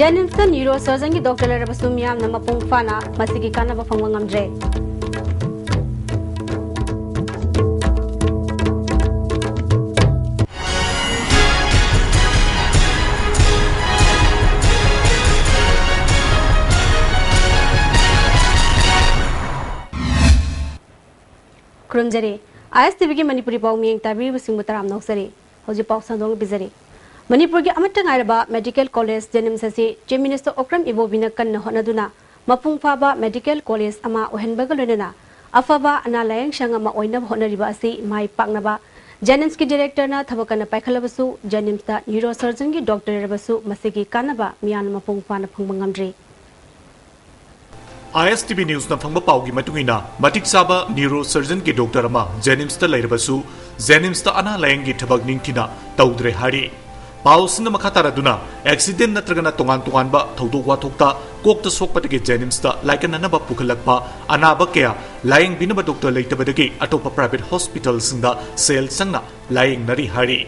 Jennings neurosurgeon ki doctor larabasu miyam na mapung fana masigi kanaba phangwa ngamdre. Kurumjari, Istv ki Manipuri pau miyang tabiri basing mutaram nausari. Hoji pau sandong bizari. Manipur ki amatang araba medical college Jennings si Chief Minister Okram Ibobina kan honaduna mapung faba medical college ama ohenbagalunana afaba analayang siyang ama oinab honariba asi mai paknaba Jennings ki director na thabakana paikhalabasu Jennings ta neurosurgeon ki doctor rabasu masigi kanaba miyan mapung fana phangbangamdri. Istv News na phangba paugi matungina matik saba neurosurgeon ki doctor ama Jennings ta lairabasu Jennings ta ana layang gi thabak ningthina tawdre hari pausina makataraduna accident natragana tongan ba thodok wathokta kokta sokpatagi Jennings ta laikana naba pukhalakpa anaba kya layang binaba doctor leitabadagi atopa private hospital singda sel sangna layang nari hari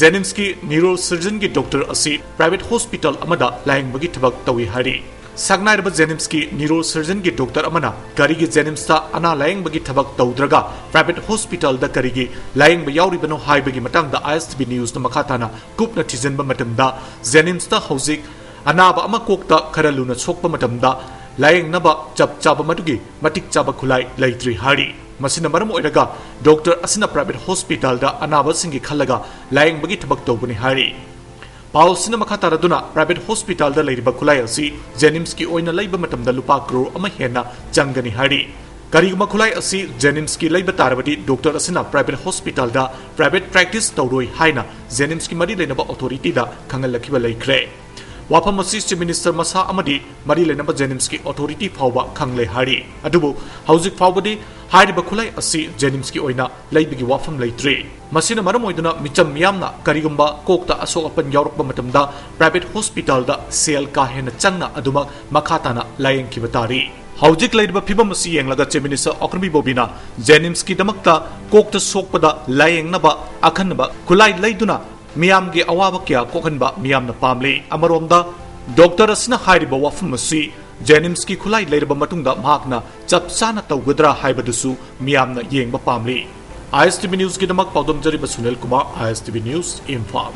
Jennings ki neurosurgeon ki doctor asi private hospital amada layang bagi thabak tawi hari Sagnai Jennings ki neurosurgeon ki doctor amana karigi Jennings ta ana layang bagi thabak tawdraga private hospital da karigi layang ba yauri bano hai bagi matang da Istv News na makatana kupna thizen ba matam da Jennings ta hozik anaba ama kokta kharaluna sokpa matam da layang naba chap chaba matugi matik chaba khulai laitri hari masina maram oiraga doctor asina private hospital da anaba singi khalaga layang bagi thabak tawbani hari Pausina makataraduna private hospital da leiriba khulai asi Jennings ki oina leiba matam da lupa crore ama hena changani hari kariguma khulai asi Jennings ki leiba tarabadi doctor asina private hospital da private practice tawroi haina Jennings ki mari lenaba authority da khangal lakhiba laikre wafam asi Chief Minister masa amadi mari lenaba Jennings ki authority phawba khangle hari adubu hauzik phawbadi hairiba khulai asi Jennings ki oina leibigi wafam leitre masina maram oiduna micham miyamna karigumba kokta asok apan yaurukba matamda private hospital da sel ka hena changna aduma makhatana layang kibatari haujik leiriba phibam asi yenglaga Chief Minister Okram Ibobina Jennings ki damakta kokta sokpada layang naba akhanba khulai leiduna miyam ge awaba kya kokhanba miyamna pamle amaromda doctor asna hairiba wafam asi Jennings ki khulai leiriba matungda mahakna chapsana tawgadra haibadusu miyamna yengba pamle Istv News ki damak paudam jariba Sunil Kumar Istv News Imphal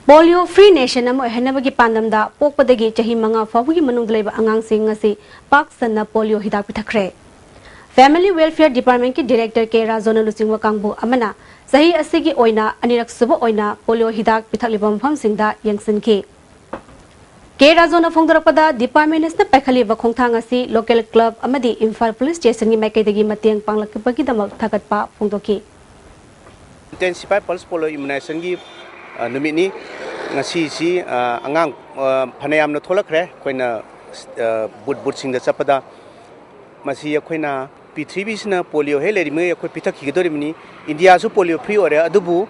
Polio free nation amo henabagi pandamda pokpadagi chahi manga fawgi manung leba angang sing ngasi pak sanna polio hidak pithakre Family Welfare Department ki director ke Razona Lusingwa kangbu amana sahi asigi oina anirak subo oina polio hidak pithaklibam pham singda yangsin ki Ke Razona Fongdarapada Department is the Pekali Vakontangasi local club Amadi Imphal Police Station ni Maikadagi Matiang Panglakipagi Damak Takatpa Fongdoki. Intensify pulse polio immunization gi numini ngasi si angang phanayam na tholakre koina but sing da chapada masi koina P3B sina polio heleri me koi pithak higdori mini India su polio free ore adubu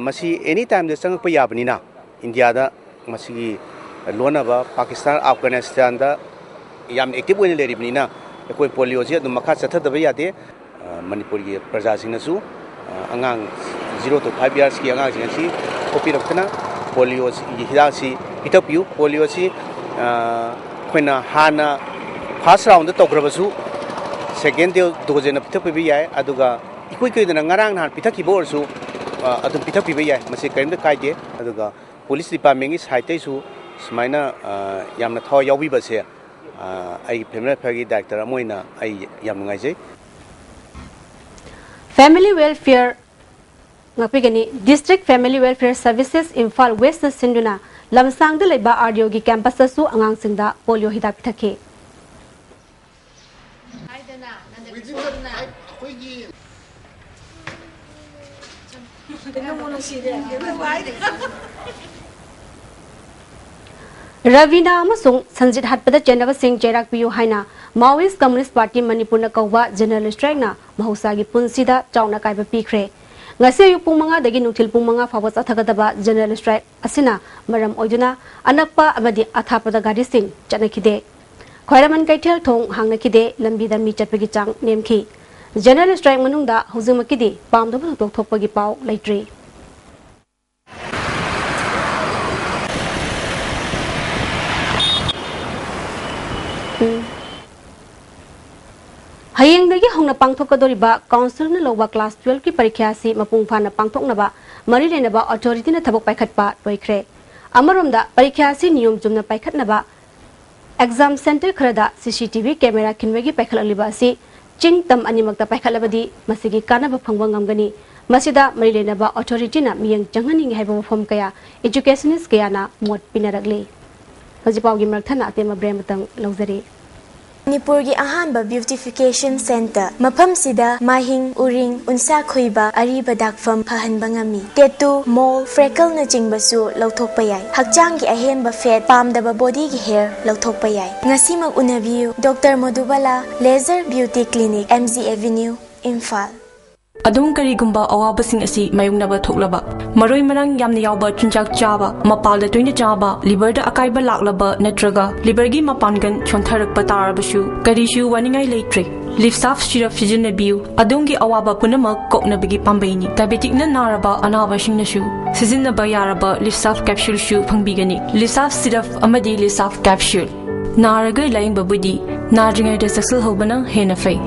masi anytime da sang pa yabani na India da masi Lonaba Pakistan Afghanistan da yam active win leribni na koi polio je dum makha chatha da yade Manipuri praja sing nasu angang 0 to 5 years ki angang sing si kopi rakhna polio hi hida si pitapiu polio si koina hana first round da tokrabasu second dose na pitapi yai aduga ikoi koi da ngarang na pitaki borsu adum pitapi yai mase kaim da kaide aduga police department is haite su Smaina yamna thaw yawbi base ai family phagi director amoina ai yam ngai Family Welfare ngapigani District Family Welfare Services Imphal West Sinduna lamsang de leba RDO gi campus su angang singda polio hidak pithake Ravina amasung Sanjit Hatpada Chenava Singh Jerak Piyu Haina Maoist Communist Party Manipurna Kauwa General Strike na Mahusagi Punsida Chauna Kaiba Pikre Ngasi yu pung manga dagi nutil pung manga fawat athagadaba General Strike asina maram oiduna anakpa amadi athapada gari sing chanakide Khwairaman Kaithel thong hangnakide lambi da mi chatpagi chang nemki General Strike manungda huzumakidi pamdaba thokpagi pau laitri hongna pangthokadoriba council na lowa class 12 ki parikha si mapung phana pangthoknaba mari lenaba authority na thabok paikhatpa loikre amaromda parikha si niyom chumna paikhatnaba exam center kharada CCTV camera kinwegi paikhalaliba si chingtam animakta paikhalabadi masigi kanaba phangwa ngamgani masida mari lenaba authority na miyang janghaning haiba phom kaya educationist kaya na mot pinaragli hojipawgi marthana atema brematang lawjari Manipuri ahanba beautification center mafam sida mahing uring unsa khoiba ariba dakfam phahanba ngami tattoo mole freckle na jingbasu lauthokpa yai hakchang gi ahenba fat pamdaba body gi hair lauthokpa yai ngasi mag unabiu Dr. Madhubala Laser Beauty Clinic MZ Avenue Imphal Adung karigumba awabasing asi mayungnaba thoklaba maroi marang yamna yawba chunjak chaba mapalda toina chaba liver da akaiba laklaba natraga liver gi mapangan chontharakpa tarabasu karishu waningai leitre lift staff shira fijin biu adungi awaba punama kokna bigi pambaini diabetic na naraba anaba singnasu sizin ba yaraba lift staff capsule shu phangbigani lift staff siraf amadi lift staff capsule naraga laing babudi narjingai da saksal hobana hena fai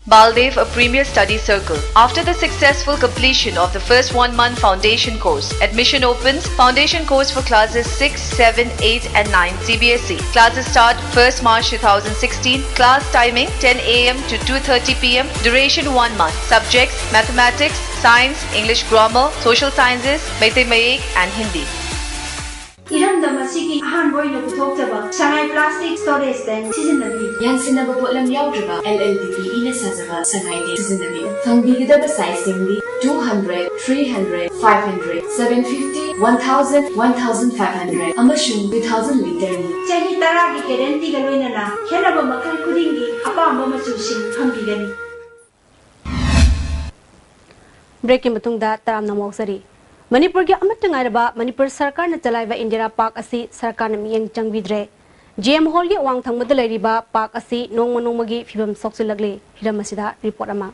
Baldev, a premier study circle. After the successful completion of the first 1-month foundation course, admission opens. Foundation course for classes 6, 7, 8 and 9 CBSE. Classes start 1st March 2016. Class timing 10 AM to 2:30 PM. Duration 1 month. Subjects mathematics, science, English grammar, social sciences, Mathematics and Hindi. Iramda masigi ahan boy no puthokjaba sangai plastic storage tank sizinnabi yansinaba potlam yaudraba LLDP ina sajaba sangai de sizinnabi fangbigidaba size singdi 200 300 500 750 1000 1500 amashung 2000 liter ni chahi taragi guarantee ga loinana khenaba makhal khudingi apamba machusin fangbigani breaking matungda taram namoksari Manipur ki amatang araba Manipur sarkar na chalaiba Indira Park asi sarkar na miyang changvidre GM Hall ki awang thangmada lairiba park asi nongmagi fibam soksilagli hiramasida report ama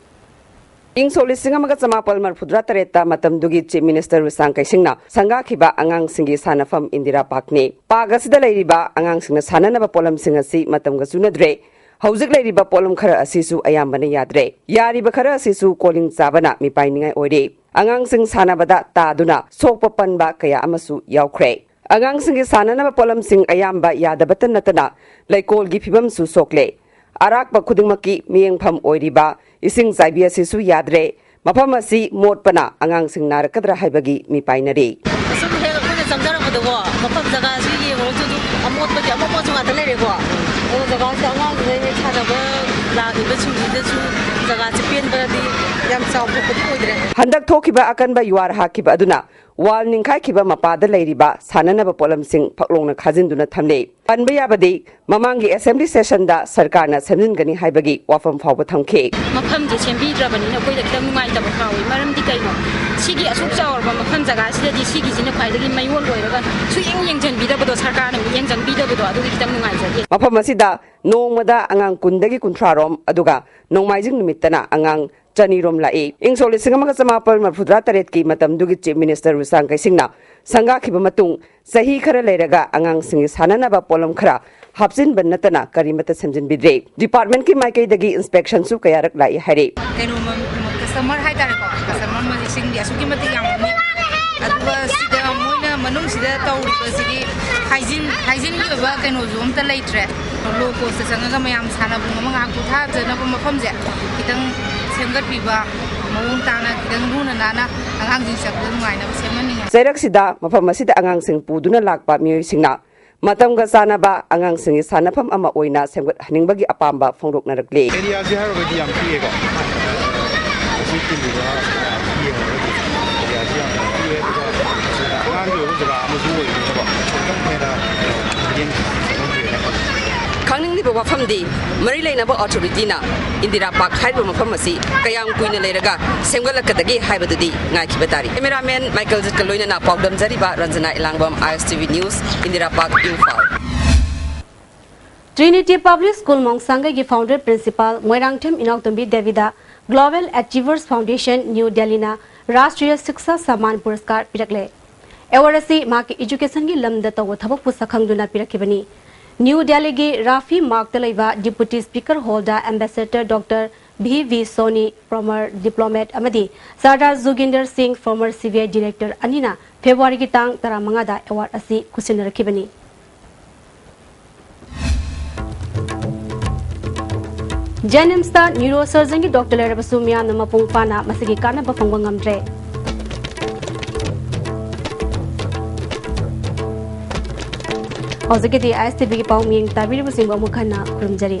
ing solising amaga chamapal marfudra tareta matam dugi chief minister Rusang Kaisingna sanga khiba angang singi sanafam Indira Park ni park asida lairiba angang singna sananaba polam singasi matam ga sunadre Hauzik lairiba polam khara asisu ayambana yadre yariba khara asisu calling chabana mi painingai oire angang sing sanabada taduna sokpa panba kaya amasu yaukre angang sing sananaba polam sing ayamba yadabatan natana laikol gi phibam su sokle arakpa khudingmaki miyengpham oiriba ising zaibia sisu yadre mafam asi motpana angang sing narakadra haibagi mi painari asum hel khuna jamjarabado go mafam jaga si yemoju amotbagi amopos ngata lerego jaga sa angang ne chadaba la ibechu idechu jaga chipen badi yam chaw phukudi oidre handak thokiba akanba yuar hakiba aduna wal ningkhai khiba mapada lairiba sananaba polam sing phaklongna khajinduna thamle panba yabadi mamangi assembly session da sarkar na semjin gani haibagi wafam phawba thamkhe mafam je sembi drabani na koi da kidam ngai ta bhawi maram di kaino sigi asuk chawar ba mafam jaga sida di sigi jina khaidagi mayol loiraga su yeng jan bida bodo sarkar na yeng jan bida bodo adu kidam ngai ja mafam asida nongmada angang kundagi kunthrarom aduga nongmaijing numitana angang Chanirom lai ing solising amaga chamapal marfudra taret ki matam dugi chief minister Rusang Kaisingna sanga khiba matung sahi khara leiraga angang singi sananaba polam khara hapsin bannatana karimata semjin bidre department ki maikai dagi inspection su kayarak lai hare kaino customer hai tare ko customer ma sing dia suki mati yang ni adwa sida moina manung sida tawri ko sigi hygiene ki ba kaino zoom ta leitre lo ko se sanga mayam sana bu manga ku tha jana bu mafam je kitang semgat biba mawung tana kitang runa nana angang jing sak bu ngai na semani Sairak sida mafam asida angang sing puduna lakpa miyoy singna matam ga sana ba angang singi sanafam ama oina semgat haningbagi apamba fongrok narakle area je haro ga diam piye ko asi ki ba piye ho area je piye ko ngan yo ga amu zo yi ba kan mera yin Kangning ni bawa famdi mari lain nabo authority na Indira Park haiba mafam asi kayang kuina leiraga semgala kadagi haibadudi ngai kibatari cameraman Michael Zitloina na pawdam jariba Ranjana Ilangbam Istv News Indira Park Imphal Trinity Public School Mongsangai ki founder principal Moirangtham Inoktombi Devida Global Achievers Foundation New Delhi na Rashtriya Shiksha Samman Puraskar pirakle award asi ma ki education ki lamda taw thabak pu sakhangduna pirakibani New Delhi gi Rafi Mark Talaiva Deputy Speaker Holder Ambassador Dr. B.V. Soni, former diplomat Amadi, Sardar Zoginder Singh, former CVI Director Anina, February Gitang Taramangada Award Asi Kusinara Kibani. Janimsta neurosurgeon ki Dr. Lerabasumia Namapung Pana Masigi Kana Bafangangamdre. Ozagiti Istv ki Pauming Tabiri Busimba Mukana Kurumjari.